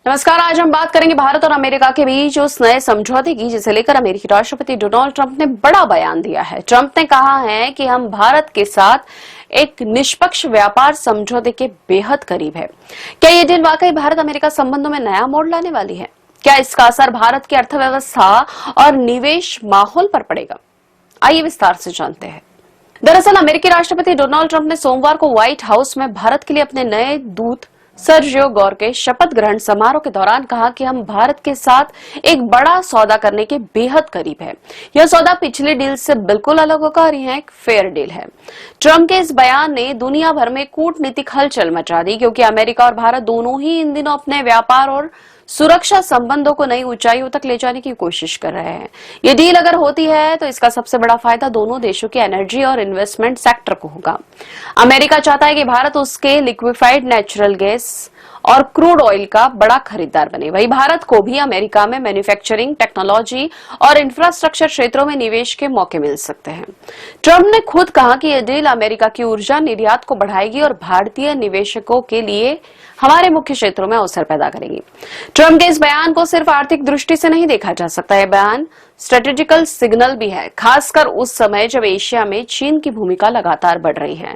नमस्कार। आज हम बात करेंगे भारत और अमेरिका के बीच उस नए समझौते की जिसे लेकर अमेरिकी राष्ट्रपति डोनाल्ड ट्रंप ने बड़ा बयान दिया है। ट्रंप ने कहा है कि हम भारत के साथ एक निष्पक्ष व्यापार समझौते के बेहद करीब है। क्या ये डील वाकई भारत अमेरिका संबंधों में नया मोड़ लाने वाली है? क्या इसका असर भारत की अर्थव्यवस्था और निवेश माहौल पर पड़ेगा? आइए विस्तार से जानते हैं। दरअसल अमेरिकी राष्ट्रपति डोनाल्ड ट्रंप ने सोमवार को व्हाइट हाउस में भारत के लिए अपने नए दूत सर्जियो गौर के शपथ ग्रहण समारोह के दौरान कहा कि हम भारत के साथ एक बड़ा सौदा करने के बेहद करीब है। यह सौदा पिछले डील से बिल्कुल अलग होगा और यह एक फेयर डील है। ट्रंप के इस बयान ने दुनिया भर में कूटनीतिक हलचल मचा दी, क्योंकि अमेरिका और भारत दोनों ही इन दिनों अपने व्यापार और सुरक्षा संबंधों को नई ऊंचाइयों तक ले जाने की कोशिश कर रहे हैं। ये डील अगर होती है तो इसका सबसे बड़ा फायदा दोनों देशों के एनर्जी और इन्वेस्टमेंट सेक्टर को होगा। अमेरिका चाहता है कि भारत उसके लिक्विफाइड नेचुरल गैस और क्रूड ऑयल का बड़ा खरीदार बने। वहीं भारत को भी अमेरिका में मैन्युफैक्चरिंग, टेक्नोलॉजी और इंफ्रास्ट्रक्चर क्षेत्रों में निवेश के मौके मिल सकते हैं। ट्रंप ने खुद कहा कि यह डील अमेरिका की ऊर्जा निर्यात को बढ़ाएगी और भारतीय निवेशकों के लिए हमारे मुख्य क्षेत्रों में अवसर पैदा करेगी। ट्रंप के इस बयान को सिर्फ आर्थिक दृष्टि से नहीं देखा जा सकता। यह बयान स्ट्रेटेजिकल सिग्नल भी है, खासकर उस समय जब एशिया में चीन की भूमिका लगातार बढ़ रही है।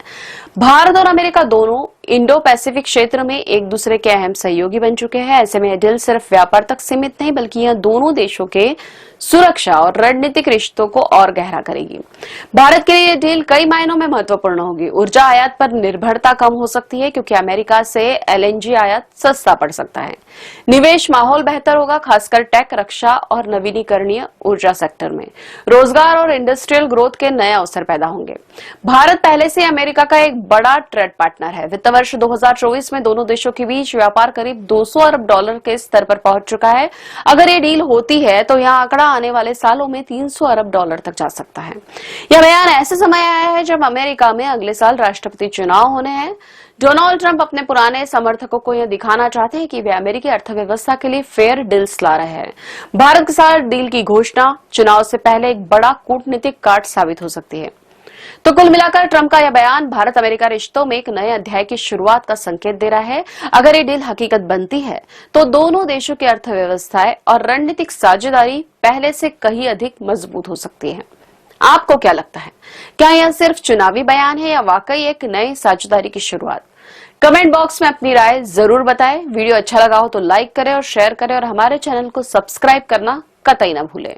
भारत और अमेरिका दोनों इंडो पैसिफिक क्षेत्र में एक दूसरे के अहम सहयोगी बन चुके हैं। ऐसे में यह डील सिर्फ व्यापार तक सीमित नहीं, बल्कि यह दोनों देशों के सुरक्षा और रणनीतिक रिश्तों को और गहरा करेगी। भारत के लिए यह डील कई मायनों में महत्वपूर्ण होगी। ऊर्जा आयात पर निर्भरता कम हो सकती है, क्योंकि अमेरिका से एलएनजी आयात सस्ता पड़ सकता है। निवेश माहौल बेहतर होगा, खासकर टेक, रक्षा और नवीनीकरणीय ऊर्जा सेक्टर में। रोजगार और इंडस्ट्रियल ग्रोथ के नए अवसर पैदा होंगे। भारत पहले से अमेरिका का एक बड़ा ट्रेड पार्टनर है। वित्त वर्ष 2024 में दोनों देशों के बीच व्यापार करीब $200 अरब के स्तर पर पहुंच चुका है। अगर ये डील होती है तो यह आंकड़ा आने वाले सालों में $300 अरब तक जा सकता है। यह बयान ऐसे समय आया है जब अमेरिका में अगले साल राष्ट्रपति चुनाव होने हैं। डोनाल्ड ट्रंप अपने पुराने समर्थकों को यह दिखाना चाहते हैं कि वे अमेरिकी अर्थव्यवस्था के लिए फेयर डील्स ला रहे हैं। भारत के साथ डील की घोषणा चुनाव से पहले एक बड़ा कूटनीतिक कार्ड साबित हो सकती है। तो कुल मिलाकर ट्रंप का यह बयान भारत अमेरिका रिश्तों में एक नए अध्याय की शुरुआत का संकेत दे रहा है। अगर ये डील हकीकत बनती है तो दोनों देशों की अर्थव्यवस्थाएं और रणनीतिक साझेदारी पहले से कहीं अधिक मजबूत हो सकती है। आपको क्या लगता है? क्या यह सिर्फ चुनावी बयान है या वाकई एक नई साझेदारी की शुरुआत? कमेंट बॉक्स में अपनी राय जरूर बताएं। वीडियो अच्छा लगा हो तो लाइक करें और शेयर करें और हमारे चैनल को सब्सक्राइब करना कतई ना भूलें।